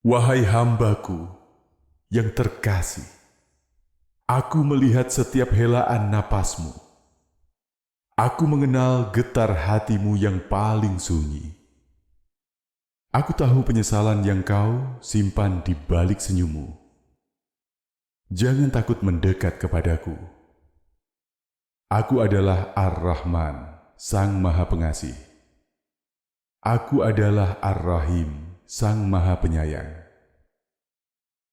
Wahai hambaku yang terkasih, aku melihat setiap helaan napasmu. Aku mengenal getar hatimu yang paling sunyi. Aku tahu penyesalan yang kau simpan di balik senyummu. Jangan takut mendekat kepadaku. Aku adalah Ar-Rahman, Sang Maha Pengasih. Aku adalah Ar-Rahim, Sang Maha Penyayang.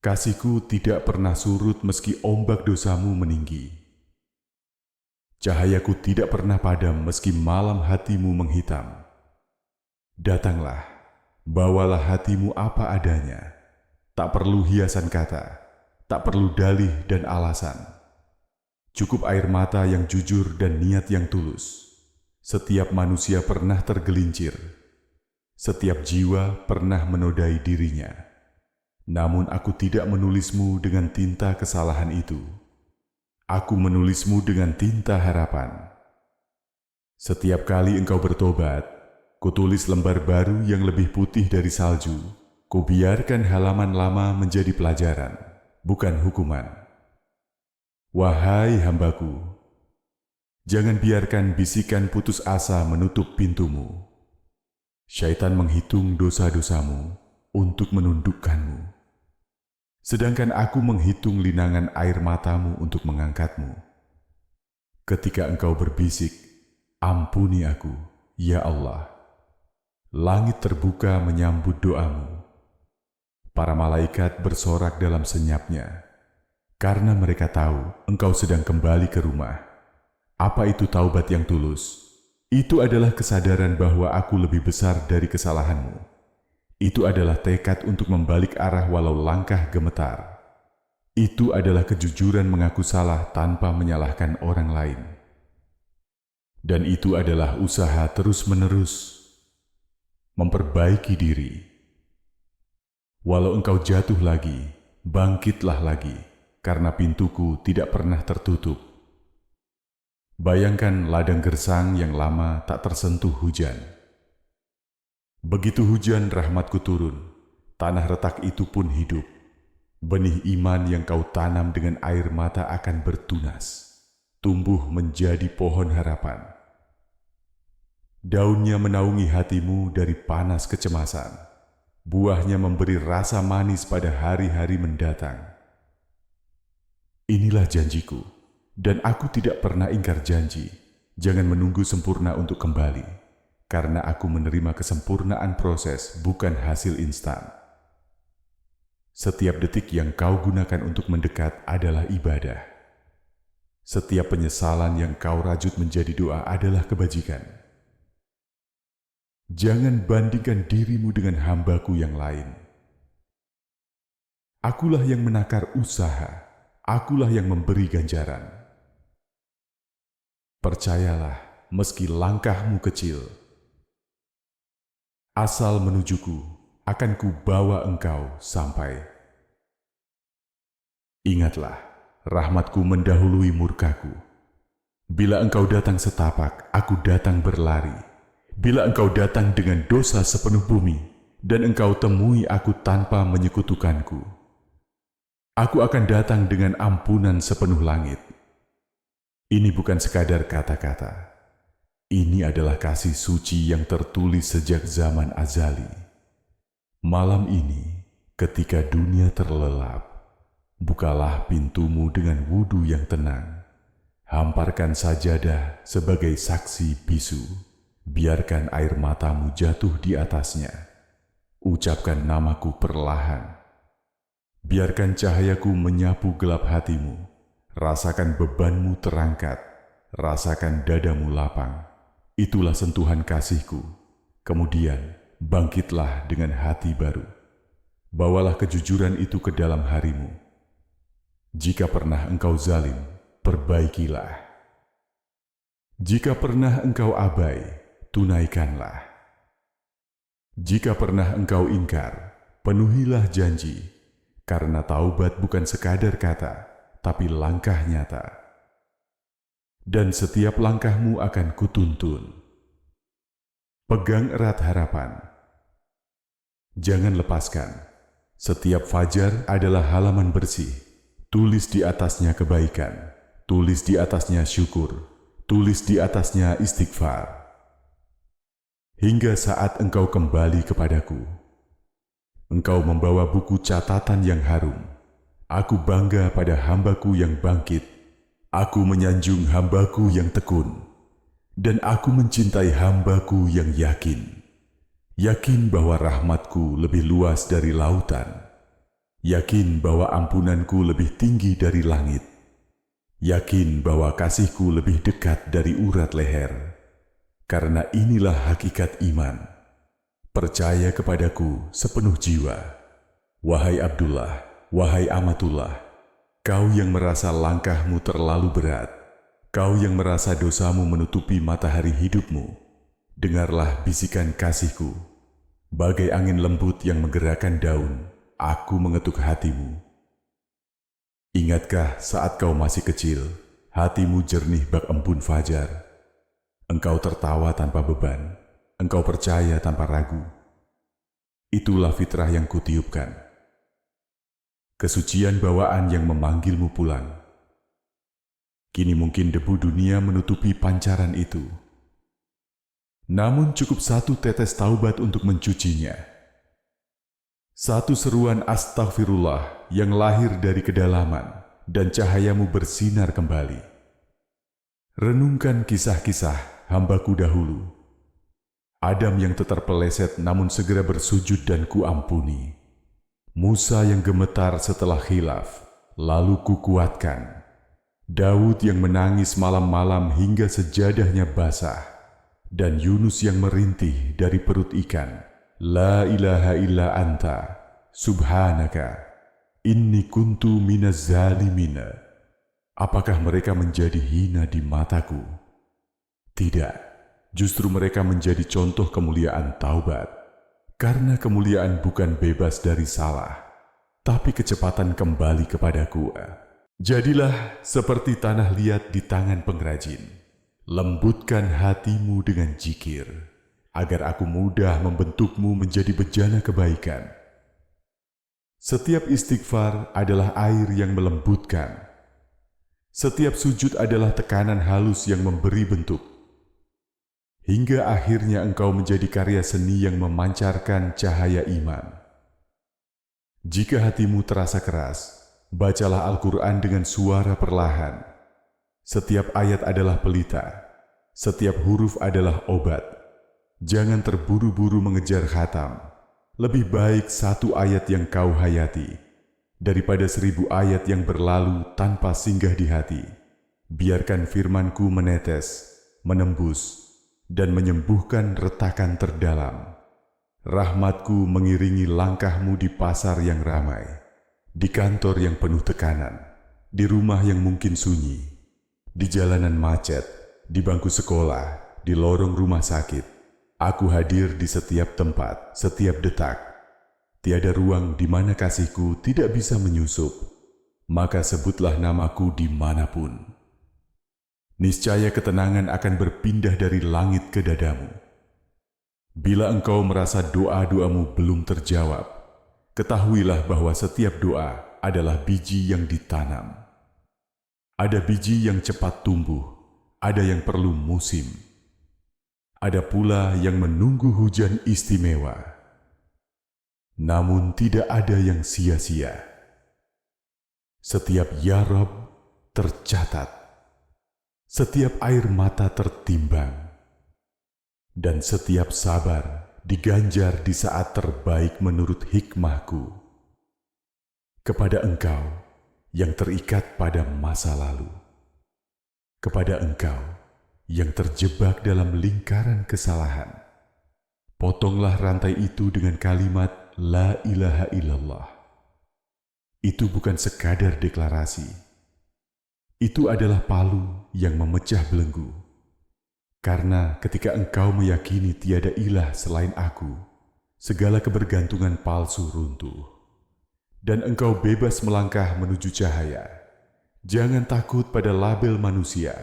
Kasihku tidak pernah surut meski ombak dosamu meninggi. Cahayaku tidak pernah padam meski malam hatimu menghitam. Datanglah, bawalah hatimu apa adanya. Tak perlu hiasan kata, tak perlu dalih dan alasan. Cukup air mata yang jujur dan niat yang tulus. Setiap manusia pernah tergelincir. Setiap jiwa pernah menodai dirinya. Namun aku tidak menulismu dengan tinta kesalahan itu. Aku menulismu dengan tinta harapan. Setiap kali engkau bertobat, kutulis lembar baru yang lebih putih dari salju. Kubiarkan halaman lama menjadi pelajaran, bukan hukuman. Wahai hambaku, jangan biarkan bisikan putus asa menutup pintumu. Syaitan menghitung dosa-dosamu untuk menundukkanmu. Sedangkan aku menghitung linangan air matamu untuk mengangkatmu. Ketika engkau berbisik, ampuni aku, ya Allah. Langit terbuka menyambut doamu. Para malaikat bersorak dalam senyapnya, karena mereka tahu engkau sedang kembali ke rumah. Apa itu taubat yang tulus? Itu adalah kesadaran bahwa aku lebih besar dari kesalahanmu. Itu adalah tekad untuk membalik arah walau langkah gemetar. Itu adalah kejujuran mengaku salah tanpa menyalahkan orang lain. Dan itu adalah usaha terus-menerus memperbaiki diri. Walau engkau jatuh lagi, bangkitlah lagi, karena pintuku tidak pernah tertutup. Bayangkan ladang gersang yang lama tak tersentuh hujan. Begitu hujan rahmatku turun, tanah retak itu pun hidup. Benih iman yang kau tanam dengan air mata akan bertunas, tumbuh menjadi pohon harapan. Daunnya menaungi hatimu dari panas kecemasan. Buahnya memberi rasa manis pada hari-hari mendatang. Inilah janjiku, dan aku tidak pernah ingkar janji. Jangan menunggu sempurna untuk kembali. Karena aku menerima kesempurnaan proses, bukan hasil instan. Setiap detik yang kau gunakan untuk mendekat adalah ibadah. Setiap penyesalan yang kau rajut menjadi doa adalah kebajikan. Jangan bandingkan dirimu dengan hambaku yang lain. Akulah yang menakar usaha, akulah yang memberi ganjaran. Percayalah, meski langkahmu kecil, asal menujuku, akan kubawa engkau sampai. Ingatlah, rahmatku mendahului murkaku. Bila engkau datang setapak, aku datang berlari. Bila engkau datang dengan dosa sepenuh bumi, dan engkau temui aku tanpa menyekutukanku, aku akan datang dengan ampunan sepenuh langit. Ini bukan sekadar kata-kata. Ini adalah kasih suci yang tertulis sejak zaman azali. Malam ini, ketika dunia terlelap, bukalah pintumu dengan wudhu yang tenang. Hamparkan sajadah sebagai saksi bisu. Biarkan air matamu jatuh di atasnya. Ucapkan namaku perlahan. Biarkan cahayaku menyapu gelap hatimu. Rasakan bebanmu terangkat. Rasakan dadamu lapang. Itulah sentuhan kasihku. Kemudian, bangkitlah dengan hati baru. Bawalah kejujuran itu ke dalam harimu. Jika pernah engkau zalim, perbaikilah. Jika pernah engkau abai, tunaikanlah. Jika pernah engkau ingkar, penuhilah janji. Karena taubat bukan sekadar kata, tapi langkah nyata. Dan setiap langkahmu akan kutuntun. Pegang erat harapan. Jangan lepaskan. Setiap fajar adalah halaman bersih. Tulis di atasnya kebaikan, tulis di atasnya syukur, tulis di atasnya istighfar. Hingga saat engkau kembali kepadaku, engkau membawa buku catatan yang harum. Aku bangga pada hambaku yang bangkit. Aku menyanjung hambaku yang tekun. Dan aku mencintai hambaku yang yakin. Yakin bahwa rahmatku lebih luas dari lautan. Yakin bahwa ampunanku lebih tinggi dari langit. Yakin bahwa kasihku lebih dekat dari urat leher. Karena inilah hakikat iman. Percaya kepadaku sepenuh jiwa. Wahai Abdullah, wahai Amatullah, kau yang merasa langkahmu terlalu berat, kau yang merasa dosamu menutupi matahari hidupmu, dengarlah bisikan kasihku. Bagai angin lembut yang menggerakkan daun, aku mengetuk hatimu. Ingatkah saat kau masih kecil, hatimu jernih bak embun fajar. Engkau tertawa tanpa beban, engkau percaya tanpa ragu. Itulah fitrah yang kutiupkan. Kesucian bawaan yang memanggilmu pulang. Kini mungkin debu dunia menutupi pancaran itu. Namun cukup satu tetes taubat untuk mencucinya. Satu seruan astaghfirullah yang lahir dari kedalaman dan cahayamu bersinar kembali. Renungkan kisah-kisah hambaku dahulu. Adam yang terpeleset namun segera bersujud dan kuampuni. Musa yang gemetar setelah khilaf, lalu kukuatkan. Daud yang menangis malam-malam hingga sejadahnya basah. Dan Yunus yang merintih dari perut ikan. La ilaha illa anta, subhanaka, inni kuntu minaz zalimina. Apakah mereka menjadi hina di mataku? Tidak, justru mereka menjadi contoh kemuliaan taubat. Karena kemuliaan bukan bebas dari salah, tapi kecepatan kembali kepadaku. Jadilah seperti tanah liat di tangan pengrajin. Lembutkan hatimu dengan zikir, agar aku mudah membentukmu menjadi bejana kebaikan. Setiap istighfar adalah air yang melembutkan. Setiap sujud adalah tekanan halus yang memberi bentuk. Hingga akhirnya engkau menjadi karya seni yang memancarkan cahaya iman. Jika hatimu terasa keras, bacalah Al-Quran dengan suara perlahan. Setiap ayat adalah pelita, setiap huruf adalah obat. Jangan terburu-buru mengejar khatam. Lebih baik satu ayat yang kau hayati, daripada 1000 ayat yang berlalu tanpa singgah di hati. Biarkan firmanku menetes, menembus, dan menyembuhkan retakan terdalam. Rahmatku mengiringi langkahmu di pasar yang ramai, di kantor yang penuh tekanan, di rumah yang mungkin sunyi, di jalanan macet, di bangku sekolah, di lorong rumah sakit. Aku hadir di setiap tempat, setiap detak. Tiada ruang di mana kasihku tidak bisa menyusup. Maka sebutlah namaku dimanapun. Niscaya ketenangan akan berpindah dari langit ke dadamu. Bila engkau merasa doa-doamu belum terjawab, ketahuilah bahwa setiap doa adalah biji yang ditanam. Ada biji yang cepat tumbuh, ada yang perlu musim. Ada pula yang menunggu hujan istimewa. Namun tidak ada yang sia-sia. Setiap ya Rabb tercatat. Setiap air mata tertimbang. Dan setiap sabar diganjar di saat terbaik menurut hikmahku. Kepada engkau yang terikat pada masa lalu, kepada engkau yang terjebak dalam lingkaran kesalahan, potonglah rantai itu dengan kalimat La ilaha illallah. Itu bukan sekadar deklarasi. Itu adalah palu yang memecah belenggu. Karena ketika engkau meyakini tiada ilah selain aku, segala kebergantungan palsu runtuh. Dan engkau bebas melangkah menuju cahaya. Jangan takut pada label manusia.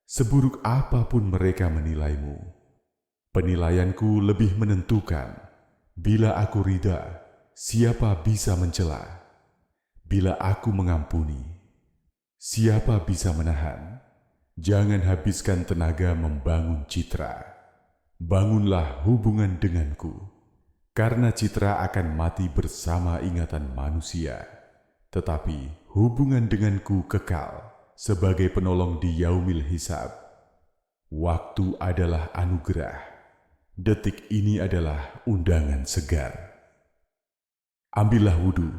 Seburuk apapun mereka menilaimu, penilaianku lebih menentukan. Bila aku ridha, siapa bisa mencela? Bila aku mengampuni, siapa bisa menahan? Jangan habiskan tenaga membangun citra. Bangunlah hubungan denganku, karena citra akan mati bersama ingatan manusia. Tetapi hubungan denganku kekal sebagai penolong di yaumil hisab. Waktu adalah anugerah. Detik ini adalah undangan segar. Ambillah wudhu,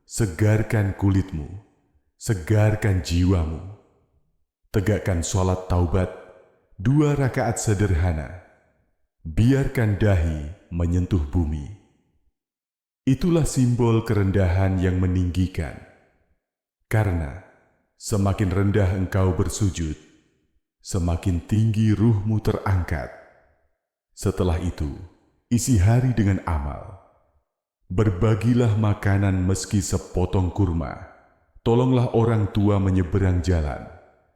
segarkan kulitmu, segarkan jiwamu. Tegakkan sholat taubat, 2 rakaat sederhana. Biarkan dahi menyentuh bumi. Itulah simbol kerendahan yang meninggikan. Karena semakin rendah engkau bersujud, semakin tinggi ruhmu terangkat. Setelah itu, isi hari dengan amal. Berbagilah makanan meski sepotong kurma. Tolonglah orang tua menyeberang jalan.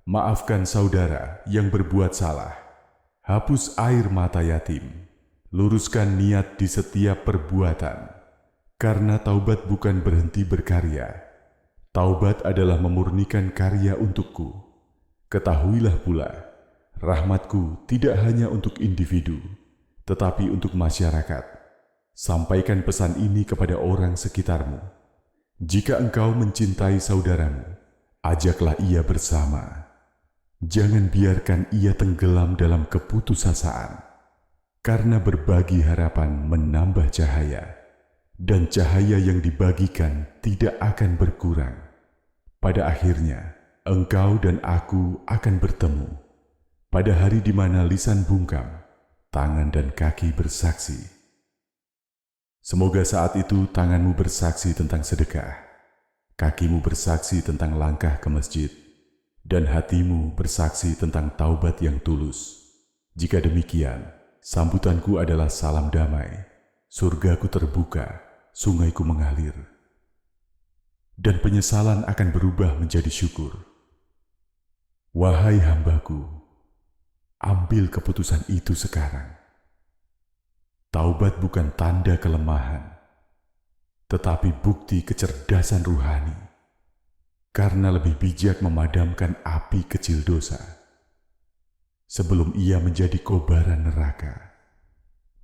Maafkan saudara yang berbuat salah. Hapus air mata yatim. Luruskan niat di setiap perbuatan. Karena taubat bukan berhenti berkarya. Taubat adalah memurnikan karya untukku. Ketahuilah pula, rahmatku tidak hanya untuk individu, tetapi untuk masyarakat. Sampaikan pesan ini kepada orang sekitarmu. Jika engkau mencintai saudaramu, ajaklah ia bersama. Jangan biarkan ia tenggelam dalam keputusasaan, karena berbagi harapan menambah cahaya, dan cahaya yang dibagikan tidak akan berkurang. Pada akhirnya, engkau dan aku akan bertemu pada hari di mana lisan bungkam, tangan dan kaki bersaksi. Semoga saat itu tanganmu bersaksi tentang sedekah, kakimu bersaksi tentang langkah ke masjid, dan hatimu bersaksi tentang taubat yang tulus. Jika demikian, sambutanku adalah salam damai, surgaku terbuka, sungaiku mengalir, dan penyesalan akan berubah menjadi syukur. Wahai hambaku, ambil keputusan itu sekarang. Taubat bukan tanda kelemahan, tetapi bukti kecerdasan ruhani. Karena lebih bijak memadamkan api kecil dosa sebelum ia menjadi kobaran neraka.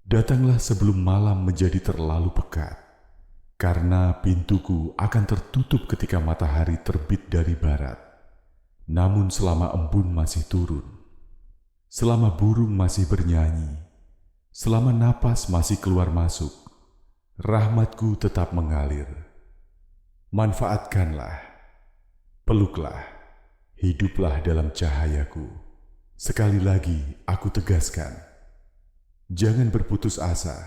Datanglah sebelum malam menjadi terlalu pekat, karena pintuku akan tertutup ketika matahari terbit dari barat. Namun selama embun masih turun, selama burung masih bernyanyi, selama napas masih keluar masuk, rahmatku tetap mengalir. Manfaatkanlah, peluklah, hiduplah dalam cahayaku. Sekali lagi aku tegaskan, jangan berputus asa,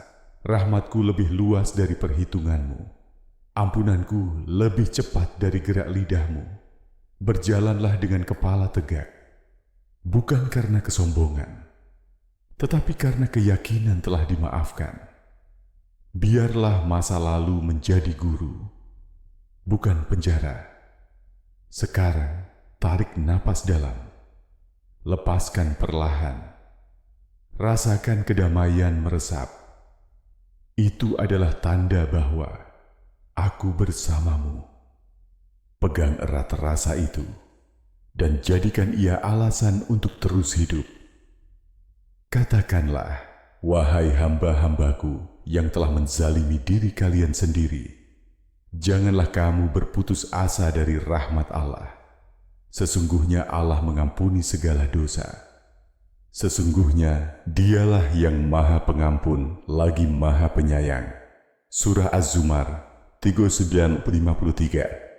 rahmatku lebih luas dari perhitunganmu. Ampunanku lebih cepat dari gerak lidahmu. Berjalanlah dengan kepala tegak, bukan karena kesombongan, tetapi karena keyakinan telah dimaafkan. Biarlah masa lalu menjadi guru, bukan penjara. Sekarang, tarik napas dalam, lepaskan perlahan, rasakan kedamaian meresap. Itu adalah tanda bahwa aku bersamamu. Pegang erat rasa itu, dan jadikan ia alasan untuk terus hidup. Katakanlah, wahai hamba-hambaku yang telah menzalimi diri kalian sendiri, janganlah kamu berputus asa dari rahmat Allah. Sesungguhnya Allah mengampuni segala dosa. Sesungguhnya Dialah yang Maha Pengampun lagi Maha Penyayang. Surah Az-Zumar 39:53.